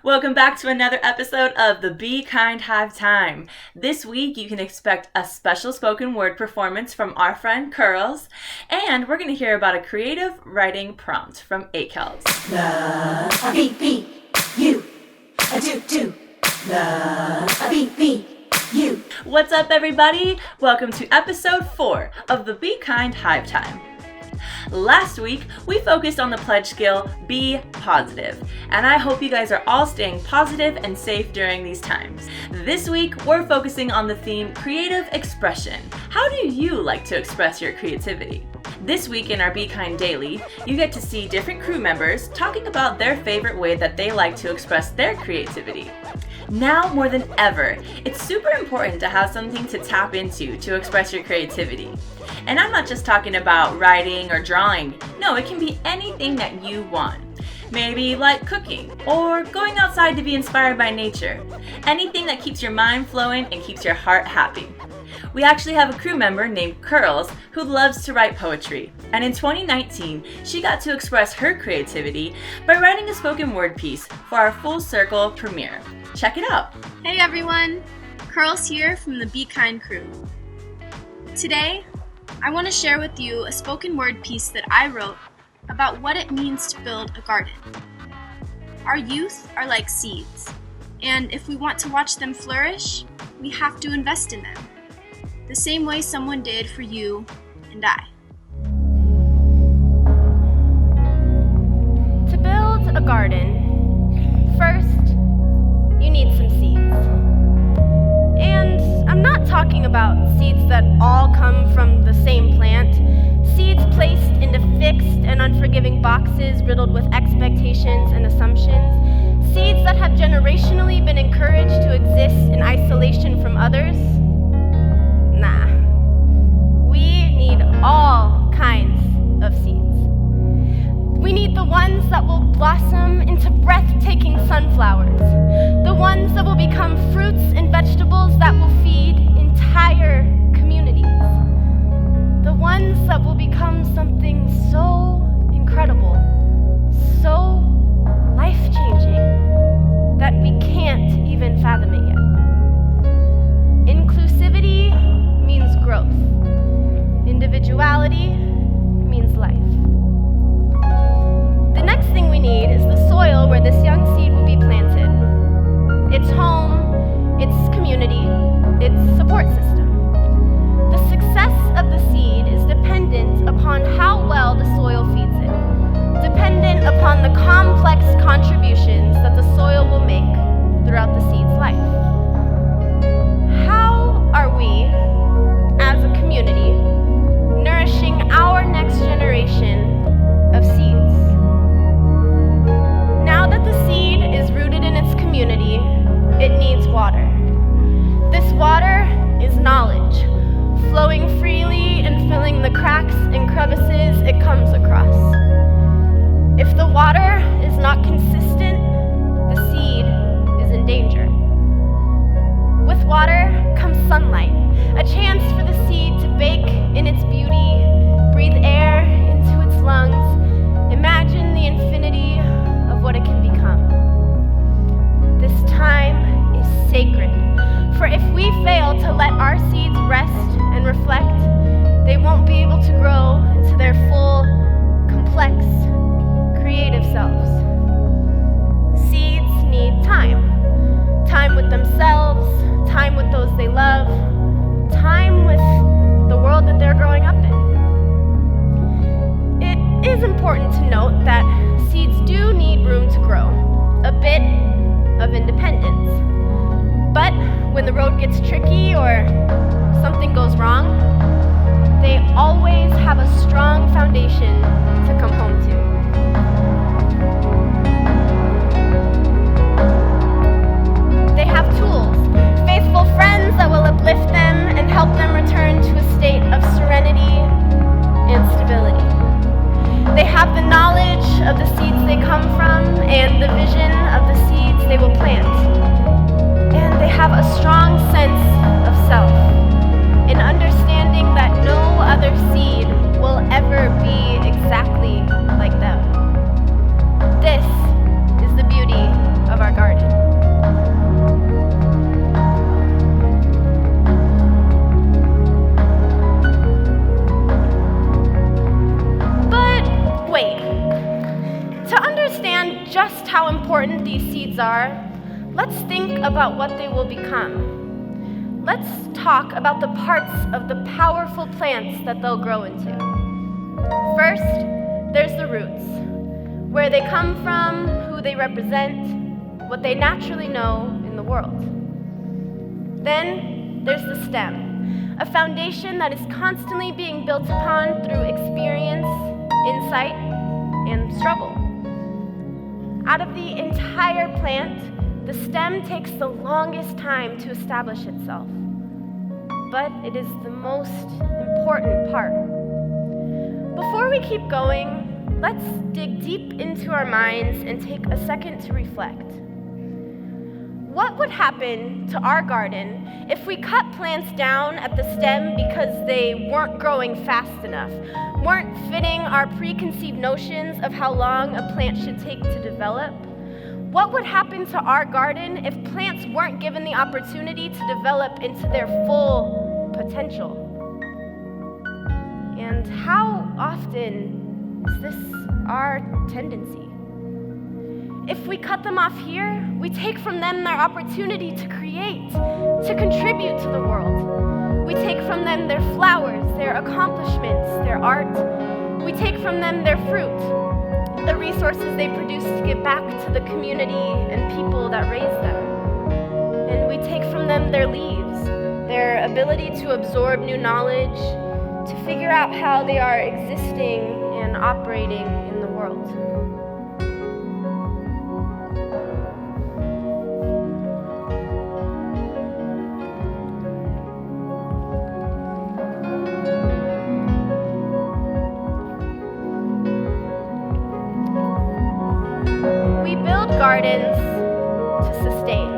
Welcome back to another episode of the Be Kind Hive Time. This week you can expect a special spoken word performance from our friend Curls, and we're going to hear about a creative writing prompt from Akels. A beep beep, you, a doop doop. A beep beep, you. What's up, everybody? Welcome to episode 4 of the Be Kind Hive Time. Last week, we focused on the pledge skill, be positive, and I hope you guys are all staying positive and safe during these times. This week, we're focusing on the theme, creative expression. How do you like to express your creativity? This week in our Be Kind Daily, you get to see different crew members talking about their favorite way that they like to express their creativity. Now more than ever, it's super important to have something to tap into to express your creativity. And I'm not just talking about writing or drawing. No, it can be anything that you want. Maybe like cooking or going outside to be inspired by nature. Anything that keeps your mind flowing and keeps your heart happy. We actually have a crew member named Curls who loves to write poetry. And in 2019, she got to express her creativity by writing a spoken word piece for our Full Circle premiere. Check it out. Hey everyone, Curls here from the Be Kind crew. Today, I want to share with you a spoken word piece that I wrote about what it means to build a garden. Our youth are like seeds, and if we want to watch them flourish, we have to invest in them, the same way someone did for you and I. To build a garden, first, you need some seeds. And I'm not talking about seeds that all come from the same plant, seeds placed into fixed and unforgiving boxes riddled with expectations and assumptions, seeds that have generationally been encouraged to exist in isolation from others. Nah. We need all kinds of seeds. We need the ones that will blossom into breathtaking sunflowers, the ones that will become fruits and vegetables that will feed entire communities, the ones that will become something so incredible, so life-changing, that we can't even fathom it yet. Inclusivity means growth. Individuality means life. The next thing we need is the soil where this young seed will be planted. Its home, its community, its support system. The success of the seed is dependent upon how well the soil feeds it, dependent upon the complex contributions that the soil will make throughout the seed's life. How are we, as a community, nourishing our next generation of seeds? Now that the seed is rooted in its community, it needs water. This water is knowledge, flowing freely and filling the cracks and crevices it comes across. If the water is not consistent, the seed is in danger. With water comes sunlight, a chance for the seed to bake in its beauty, breathe air into its lungs, imagine the infinity of what it can become. This time is sacred, for if we fail to let our seeds rest and reflect, they won't be able to grow into their full, complex, creative selves. Seeds need time. Time with themselves, time with those they love, time with the world that they're growing up in. It is important to note that seeds do need room to grow, a bit of independence. But when the road gets tricky or something goes wrong, they always have a strong foundation to come home to. They have tools, faithful friends that will uplift them and help them return to a state of serenity and stability. They have the knowledge of the seeds they come from and the vision of the seeds they will plant. And they have a strong sense of self, an understanding that no other seed will ever be exactly like them. important these seeds are, let's think about what they will become. Let's talk about the parts of the powerful plants that they'll grow into. First, there's the roots, where they come from, who they represent, what they naturally know in the world. Then, there's the stem, a foundation that is constantly being built upon through experience, insight, and struggle. Out of the entire plant, the stem takes the longest time to establish itself, but it is the most important part. Before we keep going, let's dig deep into our minds and take a second to reflect. What would happen to our garden if we cut plants down at the stem because they weren't growing fast enough, weren't fitting our preconceived notions of how long a plant should take to develop? What would happen to our garden if plants weren't given the opportunity to develop into their full potential? And how often is this our tendency? If we cut them off here, we take from them their opportunity to create, to contribute to the world. We take from them their flowers, their accomplishments, their art. We take from them their fruit, the resources they produce to give back to the community and people that raise them. And we take from them their leaves, their ability to absorb new knowledge, to figure out how they are existing and operating in the world. We build gardens to sustain.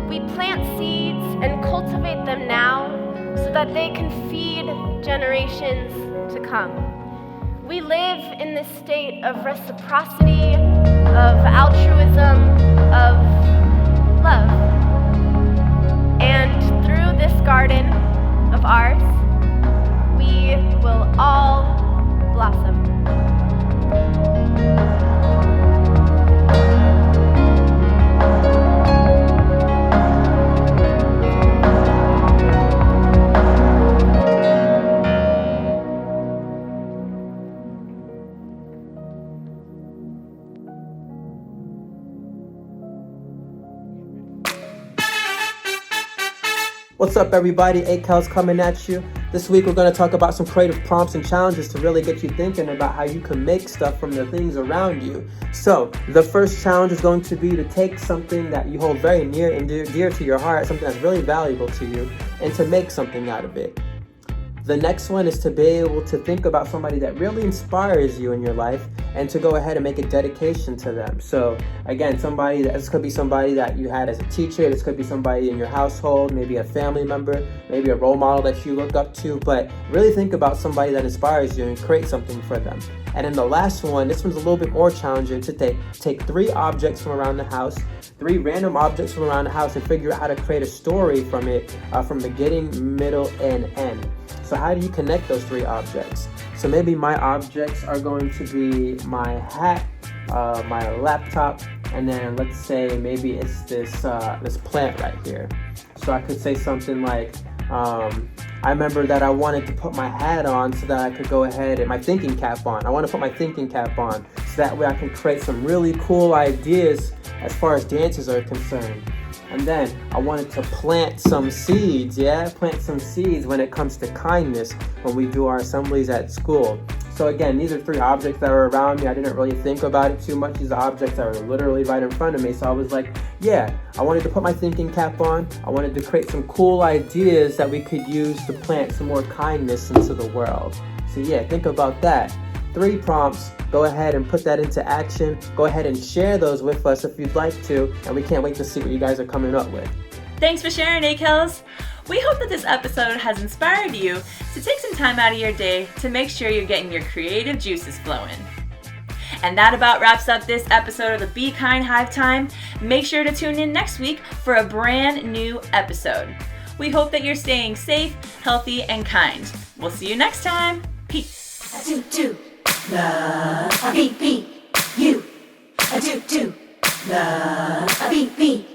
We plant seeds and cultivate them now so that they can feed generations to come. We live in this state of reciprocity, of altruism, of love. And through this garden of ours, we will all blossom. What's up, everybody? ACAL's coming at you. This week we're going to talk about some creative prompts and challenges to really get you thinking about how you can make stuff from the things around you. So the first challenge is going to be to take something that you hold very near and dear to your heart, something that's really valuable to you, and to make something out of it. The next one is to be able to think about somebody that really inspires you in your life and to go ahead and make a dedication to them. So again, this could be somebody that you had as a teacher, this could be somebody in your household, maybe a family member, maybe a role model that you look up to, but really think about somebody that inspires you and create something for them. And then the last one, this one's a little bit more challenging, to take 3 objects from around the house, 3 random objects from around the house, and figure out how to create a story from it, from beginning, middle, and end. So how do you connect those 3 objects? So maybe my objects are going to be my hat, my laptop, and then let's say maybe it's this plant right here. So I could say something like, I remember that I wanted to put my hat on so that I could go ahead and my thinking cap on. I want to put my thinking cap on so that way I can create some really cool ideas as far as dances are concerned. And then I wanted to plant some seeds, plant some seeds when it comes to kindness when we do our assemblies at school. So again, these are 3 objects that were around me. I didn't really think about it too much. These are objects that were literally right in front of me. So I was like, I wanted to put my thinking cap on. I wanted to create some cool ideas that we could use to plant some more kindness into the world. So think about that. 3 prompts. Go ahead and put that into action. Go ahead and share those with us if you'd like to. And we can't wait to see what you guys are coming up with. Thanks for sharing, ACALs. We hope that this episode has inspired you to take some time out of your day to make sure you're getting your creative juices flowing. And that about wraps up this episode of the Be Kind Hive Time. Make sure to tune in next week for a brand new episode. We hope that you're staying safe, healthy, and kind. We'll see you next time. Peace. I do love, I beat you. I do love a beat beat.